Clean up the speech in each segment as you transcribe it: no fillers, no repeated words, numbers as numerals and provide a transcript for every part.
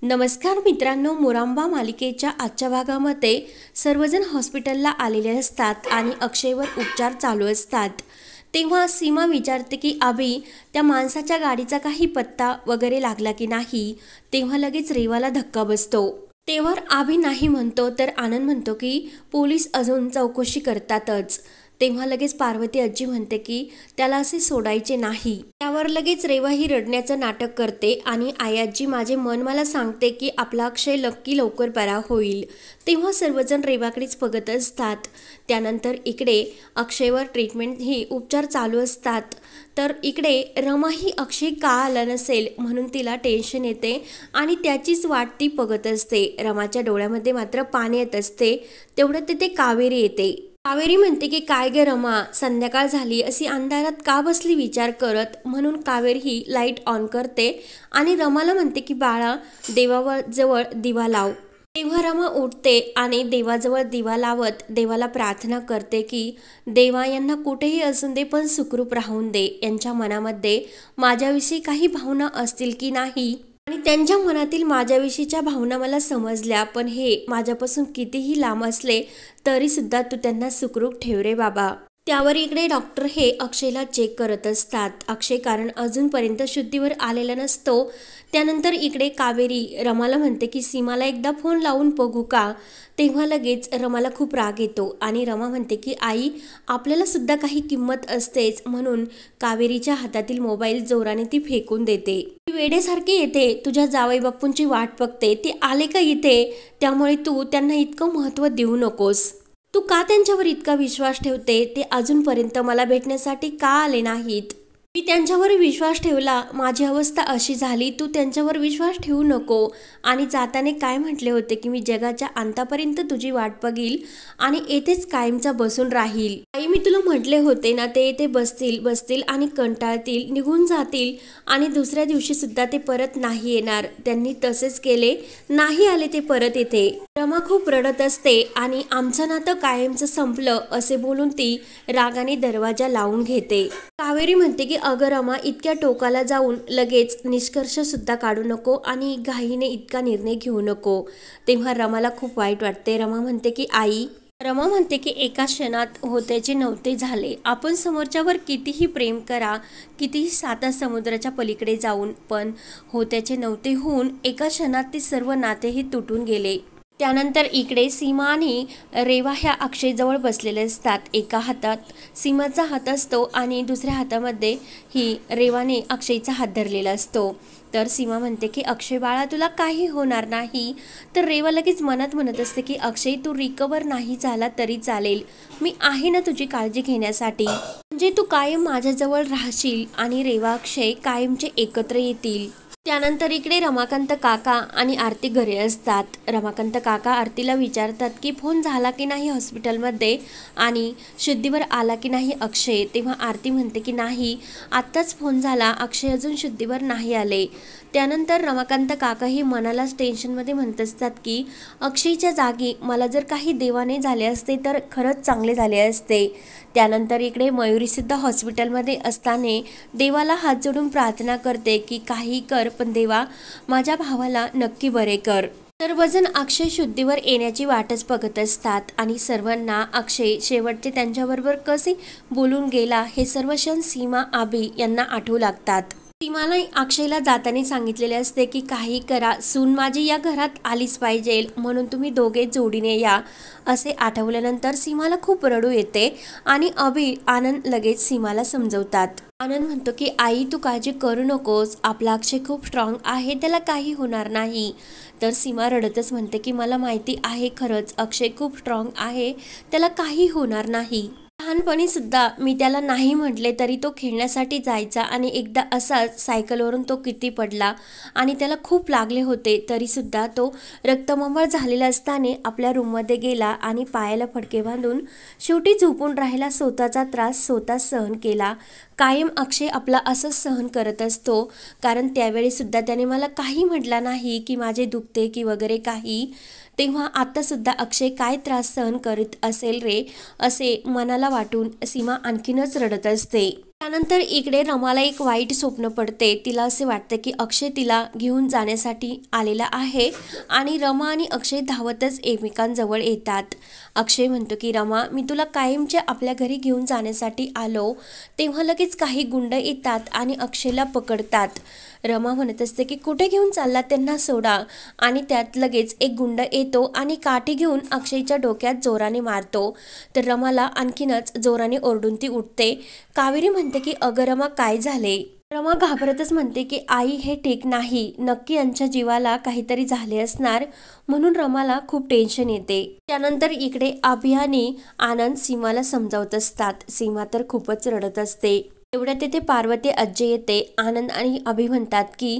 नमस्कार मित्रांनो, मुरांबा मालिकेच्या आजच्या भागामध्ये सर्वजण हॉस्पिटलला आलेले असतात आणि अक्षयवर उपचार चालू असतात। तेव्हा सीमा विचारते की अभि त्या माणसाच्या गाडीचा काही पत्ता वगैरे लागला की नाही। तेव्हा लगेच रेवाला धक्का बसतो। तेव्हा अभि नाही म्हणतो तर आनंद म्हणतो की पोलीस अजून चौकशी करतातच। तेव्हा लगेच पार्वती आजी म्हणते की त्याला असे सोडायचे नाही। त्यावर लगेच रेवा ही रडण्याचं नाटक करते आणि आयाजी माझे मन मला सांगते की आपला अक्षय नक्की लवकर बरा होईल। तेव्हा सर्वजण रेवाकडेच बघत असतात। त्यानंतर इकडे अक्षयवर ट्रीटमेंट ही उपचार चालू असतात। तर इकडे रमा ही अक्षय का आला नसेल म्हणून तिला टेन्शन येते आणि त्याचीच वाट ती बघत असते। रमाच्या डोळ्यामध्ये मात्र पाणी येत असते। तेवढं तिथे कावेरी येते। कावेरी म्हणते की काय ग रमा, संध्याकाळ झाली अशी अंधारात का बसली विचार करत। म्हणून कावेरी ही लाईट ऑन करते आणि रमाला म्हणते की बाळा देवाजवळ दिवा लाव। तेव्हा रमा उठते आणि देवाजवळ दिवा लावत देवाला प्रार्थना करते की देवा यांना कुठेही असून दे पण सुखरूप राहून दे। यांच्या मनामध्ये माझ्याविषयी काही भावना असतील की नाही आणि त्यांच्या मनातील माझ्याविषयीच्या भावना मला समजल्या, पण हे माझ्यापासून कितीही लांब असले तरी सुद्धा तू त्यांना सुखरूप ठेव रे बाबा। त्यावर इकडे डॉक्टर हे अक्षयला चेक करत असतात। अक्षय कारण अजूनपर्यंत शुद्धीवर आलेला नसतो। त्यानंतर इकडे कावेरी रमाला म्हणते की सीमाला एकदा फोन लावून बघू का। तेव्हा लगेच रमाला खूप राग येतो आणि रमा म्हणते की आई आपल्याला सुद्धा काही किंमत असतेच। म्हणून कावेरीच्या हातातील मोबाईल जोराने ती फेकून देते। ती वेडेसारखी येते, तुझ्या जावई बाप्पूंची वाट बघते, ते आले का इथे, त्यामुळे तू त्यांना इतकं महत्त्व देऊ नकोस। तू का त्यांच्यावर इतका विश्वास ठेवते, ते अजूनपर्यंत मला भेटण्यासाठी का आले नाहीत। मी त्यांच्यावर विश्वास ठेवला, माझी अवस्था अशी झाली, तू त्यांच्यावर विश्वास ठेवू नको। आणि जाताने काय म्हटले होते की मी जगाच्या अंतापर्यंत तुझी वाट बघील आणि येथेच कायमचा बसून राहील। आई मी तुला म्हटले होते ना, ते येथे बसतील आणि कंटाळतील, निघून जातील आणि दुसऱ्या दिवशी सुद्धा ते परत नाही येणार। त्यांनी तसेच केले, नाही आले ते परत येथे। रमा खूप रडत असते आणि आमचं नातं कायमचं संपलं असे बोलून ती रागाने दरवाजा लावून घेते। कावेरी म्हणते की अगं रमा, इतक्या टोकाला जाऊन लगेच निष्कर्ष सुद्धा काढू नको आणि घाईने इतका निर्णय घेऊ नको। तेव्हा रमाला खूप वाईट वाटते। रमा म्हणते की एका क्षणात होत्याचे नव्हते झाले। आपण समोरच्यावर कितीही प्रेम करा, कितीही साता समुद्राच्या पलीकडे जाऊन, पण होत्याचे नव्हते होऊन एका क्षणात ते सर्व नातेही तुटून गेले। त्यानंतर इकडे सीमा आणि रेवा ह्या अक्षयजवळ बसलेले असतात। एका हातात सीमाचा हात असतो आणि दुसऱ्या हातामध्ये ही रेवाने अक्षयचा हात धरलेला असतो। तर सीमा म्हणते की अक्षय बाळा तुला काही होणार नाही। तर रेवा लगेच मनात म्हणत असते की अक्षय तू रिकवर नाही झाला तरी चालेल, मी आहे ना तुझी काळजी घेण्यासाठी, म्हणजे तू कायम माझ्याजवळ राहशील आणि रेवा अक्षय कायमचे एकत्र येतील। त्यानंतर इकडे रमाकांत काका आणि आरती घरी असतात। रमाकांत काका आरतीला विचारतात की फोन झाला की नाही हॉस्पिटलमध्ये आणि शुद्धीवर आला की नाही अक्षय। तेव्हा आरती म्हणते की नाही, आत्ताच फोन झाला, अक्षय अजून शुद्धीवर नाही आले। त्यानंतर रमाकांत काका ही मनालाच टेन्शनमध्ये म्हणत असतात की अक्षयच्या जागी मला जर काही देवाने झाले असते तर खरंच चांगले झाले असते। त्यानंतर इकडे मयुरी सुद्धा हॉस्पिटलमध्ये असताना देवाला हात जोडून प्रार्थना करते की काही कर पण देवा माझ्या भावाला नक्की बरे कर। सर्वजण अक्षय शुद्धीवर येण्याची वाटच बघत असतात आणि सर्वांना अक्षय शेवटचे त्यांच्याबरोबर कसे बोलून गेला हे सर्व क्षण सीमा अभि यांना आठवू लागतात। सीमाला अक्षयला जाताना सांगितलेले असते की काही करा, सून माझी या घरात आलीच पाहिजे, म्हणून तुम्ही दोघे जोडीने या असे आठवल्यानंतर सीमाला खूप रडू येते आणि अभि आनंद लगेच सीमाला समजवतात। आनंद म्हणतो की आई तू काळजी करू नकोस, आपला अक्षय खूप स्ट्रॉंग आहे, त्याला काही होणार नाही। तर सीमा रडतच म्हणते की मला माहिती आहे, खरंच अक्षय खूप स्ट्रॉंग आहे, त्याला काही होणार नाही। लहानपणी सुद्धा मी त्याला नाही म्हटले तरी तो खेळण्यासाठी जायचा आणि एकदा असाच सायकलवरून तो किती पडला आणि त्याला खूप लागले होते, तरी सुद्धा तो रक्तमंवळ झालेला असताना आपल्या रूममध्ये गेला आणि पायाला फडके बांधून शेवटी झोपून राहिला, स्वतःचा त्रास स्वतः सहन केला। कायम अक्षय आपला असंच सहन करत असतो, कारण त्यावेळी सुद्धा त्याने मला काही म्हटला नाही की माझे दुखते की वगैरे काही। तेव्हा आता सुद्धा अक्षय काय त्रास सहन करीत असेल रे असे मनाला वाटून सीमा आणखीनच रडत असते। त्यानंतर इकडे रमाला एक वाईट स्वप्न पडते। तिला असे वाटते की अक्षय तिला घेऊन जाण्यासाठी आलेला आहे आणि रमा आणि अक्षय धावतच एकमेकांजवळ येतात। अक्षय म्हणतो की रमा, मी तुला कायमच्या आपल्या घरी घेऊन जाण्यासाठी आलो। तेव्हा लगेच काही गुंड येतात आणि अक्षयला पकडतात। रमा म्हणत असते की कुठे घेऊन चालला, त्यांना सोडा। आणि त्यात लगेच एक गुंड येतो आणि काठी घेऊन अक्षयच्या डोक्यात जोराने मारतो। तर रमाला आणखीनच जोराने ओरडून ती उठते। कावेरी म्हणते की अगं रमा, काय झाले? रमा घाबरतच म्हणते की आई, हे ठीक नाही, नक्की यांच्या जीवाला काहीतरी झाले असणार, म्हणून रमाला खूप टेन्शन येते। त्यानंतर इकडे अभि आणि आनंद सीमाला समजावत असतात। सीमा तर खूपच रडत असते। एवढ्या तिथे पार्वती आजी येते। आनंद आणि अभि म्हणतात की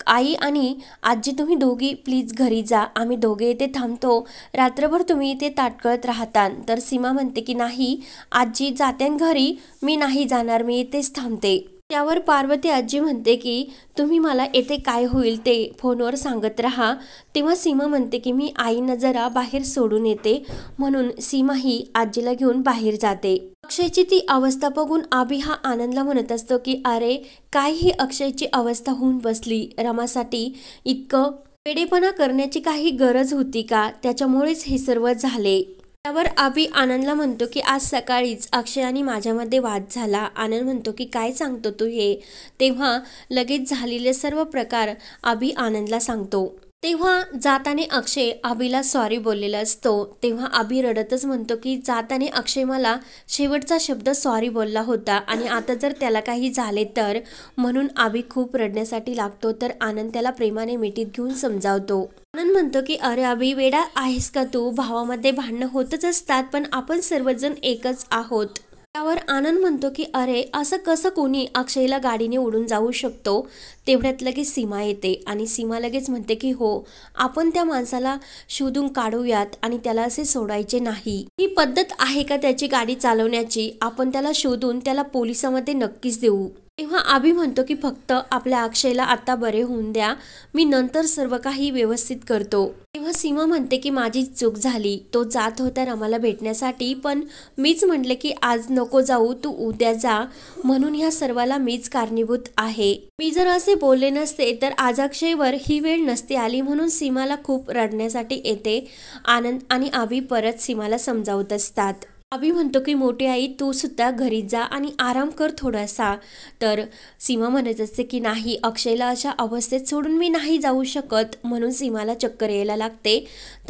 आई आणि आजी, तुम्ही दोघी प्लीज घरी जा, आम्ही दोघे इथे थांबतो, रात्रभर तुम्ही इथे ताटकळत राहता। तर सीमा म्हणते की नाही आजी, जात्यान घरी, मी नाही जाणार, मी इथेच थांबते। त्यावर पार्वती आजी म्हणते की तुम्ही मला येथे काय होईल ते फोनवर सांगत राहा। तेव्हा सीमा म्हणते की मी आईनं जरा बाहेर सोडून येते, म्हणून सीमा ही आजीला घेऊन बाहेर जाते। अक्षयची ती अवस्था बघून अभि हा आनंदला म्हणत असतो की अरे, काय ही अक्षयची अवस्था होऊन बसली, रमासाठी इतकं वेडेपणा करण्याची काही गरज होती का? त्याच्यामुळेच हे सर्व झाले। त्यावर अभि आनंदला म्हणतो की आज सकाळीच अक्षय आणि माझ्यामध्ये वाद झाला। आनंद म्हणतो की काय सांगतो तू हे? तेव्हा लगेच झालेले सर्व प्रकार अभि आनंदला सांगतो। तेव्हा जाताने अक्षय अभिला सॉरी बोललेला असतो। तेव्हा अभि रडतच म्हणतो की जाताने अक्षय मला शेवटचा शब्द सॉरी बोलला होता आणि आता जर त्याला काही झाले तर, म्हणून अभि खूप रडण्यासाठी लागतो। तर आनंद त्याला प्रेमाने मिठीत घेऊन समजावतो। आनंद म्हणतो की अरे अभि, वेडा आहेस का तू? भावामध्ये भांडणं होतच असतात, पण आपण सर्वजण एकच आहोत। त्यावर आनंद म्हणतो की अरे, असं कसं कोणी अक्षयला गाडीने उडून जाऊ शकतो? तेवढ्यात लगेच सीमा येते आणि सीमा लगेच म्हणते की हो, आपण त्या माणसाला शोधून काढूयात आणि त्याला असे सोडायचे नाही। ही पद्धत आहे का त्याची गाडी चालवण्याची? आपण त्याला शोधून त्याला पोलिसांमध्ये नक्कीच देऊ। तेव्हा अभि म्हणतो की फक्त आपल्या अक्षयला आता बरे होऊन द्या, मी नंतर सर्व काही व्यवस्थित करतो। तेव्हा सीमा म्हणते की माझी चूक झाली, तो जात होता रमाला भेटण्यासाठी, पण मीच म्हटले की आज नको जाऊ, तू उद्या जा, म्हणून ह्या सर्वाला मीच कारणीभूत आहे। मी जर असे बोलले नसते तर आज अक्षयवर ही वेळ नसती आली, म्हणून सीमाला खूप रडण्यासाठी येते। आनंद आणि अभि परत सीमाला समजावत असतात। अभि म्हणतो की मोठी आई, तू सुद्धा घरी जा आणि आराम कर थोडासा। तर सीमा म्हणत असते की नाही, अक्षयला अशा अवस्थेत सोडून मी नाही जाऊ शकत, म्हणून सीमाला चक्कर यायला लागते।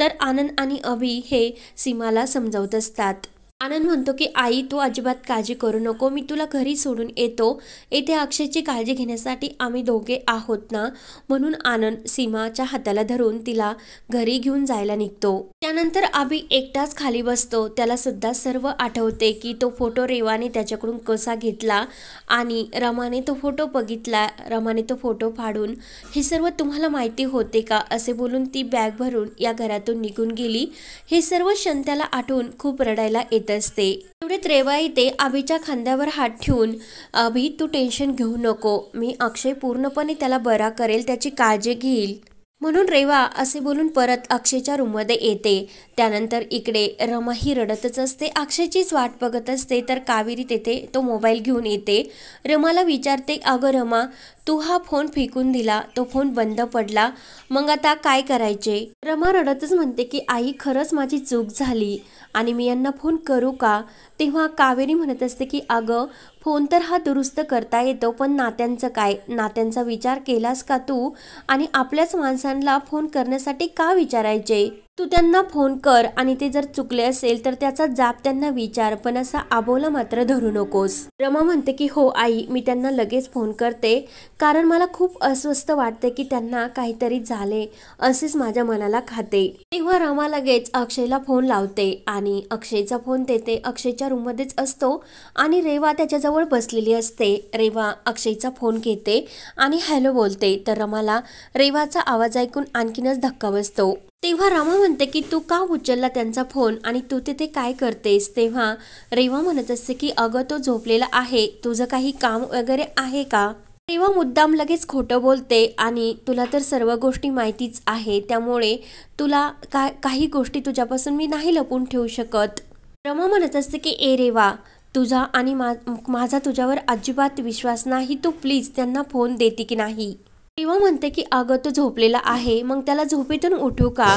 तर आनंद आणि अभि हे सीमाला समजावत असतात। आनंद म्हणतो की आई, तू अजिबात काळजी करू नको, मी तुला घरी सोडून येतो, येथे अक्षयची काळजी घेण्यासाठी आम्ही दोघे आहोत ना, म्हणून आनंद सीमाच्या हाताला धरून तिला घरी घेऊन जायला निघतो। त्यानंतर अभि एकटाच खाली बसतो। त्याला सुद्धा सर्व आठवते की तो फोटो रेवाने त्याच्याकडून कसा घेतला आणि रमाने तो फोटो बघितला, रमाने तो फोटो फाडून हे सर्व तुम्हाला माहिती होते का, असे बोलून ती बॅग भरून या घरातून निघून गेली। हे सर्व क्षण त्याला आठवून खूप रडायला येत असते। तेवढ्यात रेवा येते अभिच्या खांद्यावर हात ठेवून, अभि तू टेन्शन घेऊ नको, मी अक्षय पूर्णपणे त्याला बरा करेल, त्याची काळजी घेईल, म्हणून रेवा असे बोलून परत अक्षयच्या रूममध्ये येते। त्यानंतर इकडे रमा ही रडतच असते, अक्षयचीच वाट बघत असते। तर कावेरी तेथे तो मोबाईल घेऊन येते। रमाला विचारते, अगं रमा, तू हा फोन फेकून दिला, तो फोन बंद पडला, मग आता काय करायचे? रमा रडतच म्हणते की आई, खरंच माझी चूक झाली आणि मी यांना फोन करू का? तेव्हा कावेरी म्हणत असते की अगं, फोन तर हा दुरुस्त करता येतो, पण नात्यांचं काय? नात्यांचा विचार केलास का तू? आणि आपल्याच माणसांना फोन करण्यासाठी का विचारायचे? तू त्यांना फोन कर आणि ते जर चुकले असेल तर त्याचा जाब त्यांना विचार, पण असा आबोला मात्र धरू नकोस। रमा म्हणते की हो आई, मी त्यांना लगेच फोन करते, कारण मला खूप अस्वस्थ वाटते की त्यांना काहीतरी झाले, असेच माझ्या मनाला खाते। तेव्हा रमा लगेच अक्षयला फोन लावते आणि अक्षयचा फोन देते। अक्षयच्या रूममध्येच असतो आणि रेवा त्याच्याजवळ बसलेली असते। रेवा अक्षयचा फोन घेते आणि हॅलो बोलते। तर रमाला रेवाचा आवाज ऐकून आणखीनच धक्का बसतो। तेव्हा रमा म्हणते की तू का उचलला त्यांचा फोन आणि तू तिथे काय करतेस? तेव्हा रेवा म्हणत असते की अगं, तो झोपलेला आहे, तुझं काही काम वगैरे आहे का? रेवा मुद्दाम लगेच खोटं बोलते आणि तुला तर सर्व गोष्टी माहितीच आहे, त्यामुळे तुला काही गोष्टी तुझ्यापासून मी नाही लपून ठेवू शकत। रमा म्हणत असते की ए रेवा, तुझा आणि माझा तुझ्यावर अजिबात विश्वास नाही, तू प्लीज त्यांना फोन देते की नाही. तेव्हा म्हणते की अगं तो झोपलेला आहे, मग त्याला झोपेतून उठू का.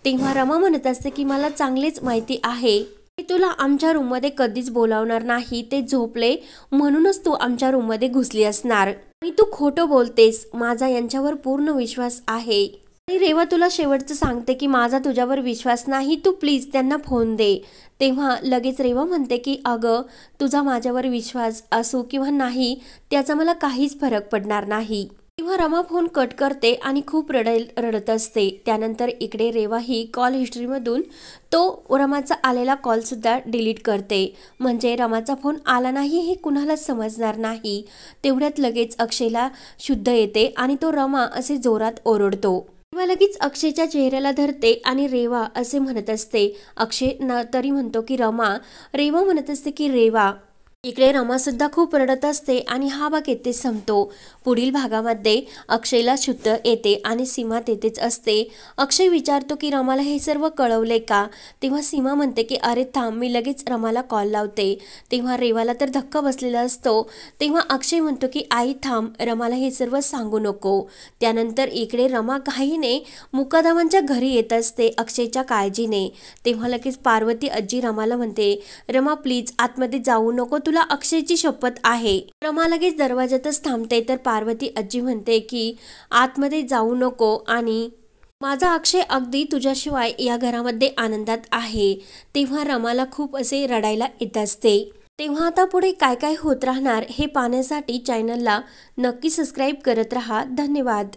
तेव्हा रमा म्हणत असते की मला चांगलीच माहिती आहे मी तुला आमच्या रूममध्ये कधीच बोलावणार नाही, ते झोपले म्हणूनच तू आमच्या रूममध्ये घुसली असणार आणि तू खोटं बोलतेस, माझा यांच्यावर पूर्ण विश्वास आहे. आणि रेवा तुला शेवटचं सांगते की माझा तुझ्यावर विश्वास नाही, तू प्लीज त्यांना फोन दे. तेव्हा लगेच रेवा म्हणते की अगं तुझा माझ्यावर विश्वास असो किंवा नाही त्याचा मला काहीच फरक पडणार नाही. तेव्हा रमा फोन कट करते आणि खूप रडत असते. त्यानंतर इकडे रेवा ही कॉल हिस्ट्रीमधून तो रमाचा आलेला कॉलसुद्धा डिलीट करते, म्हणजे रमाचा फोन आला नाही हे कुणालाच समजणार नाही. तेवढ्यात लगेच अक्षयला शुद्ध येते आणि तो रमा असे जोरात ओरडतो. तेव्हा लगेच अक्षयच्या चेहऱ्याला धरते आणि रेवा असे म्हणत असते. अक्षय तरी म्हणतो की रमा, रेवा म्हणत असते की रेवा. इकडे रमा सुद्धा खूप रडत असते आणि हा भाग येथे संपतो. पुढील भागामध्ये अक्षयला शुद्ध येते आणि सीमा तेथेच असते. अक्षय विचारतो की रमाला हे सर्व कळवले का. तेव्हा सीमा म्हणते की अरे थांब, मी लगेच रमाला कॉल लावते. तेव्हा रेवाला तर धक्का बसलेला असतो. तेव्हा अक्षय म्हणतो की आई थांब, रमाला हे सर्व सांगू नको. त्यानंतर इकडे रमा घाईने मुकादमांच्या घरी येत असते अक्षयच्या काळजीने. तेव्हा लगेच पार्वती आजी रमाला म्हणते, रमा प्लीज आतमध्ये जाऊ नको, तुला अक्षयची शपथ आहे. रमा लगेच दरवाजातच थांबते तर पार्वती आजी म्हणते की आतमध्ये जाऊ नको आणि माझा अक्षय अगदी तुझ्याशिवाय या घरामध्ये आनंदात आहे. तेव्हा रमाला खूप असे रडायला येत असते. तेव्हा आता पुढे काय काय होत राहणार हे पाहण्यासाठी चॅनलला नक्की सबस्क्राईब करत राहा. धन्यवाद.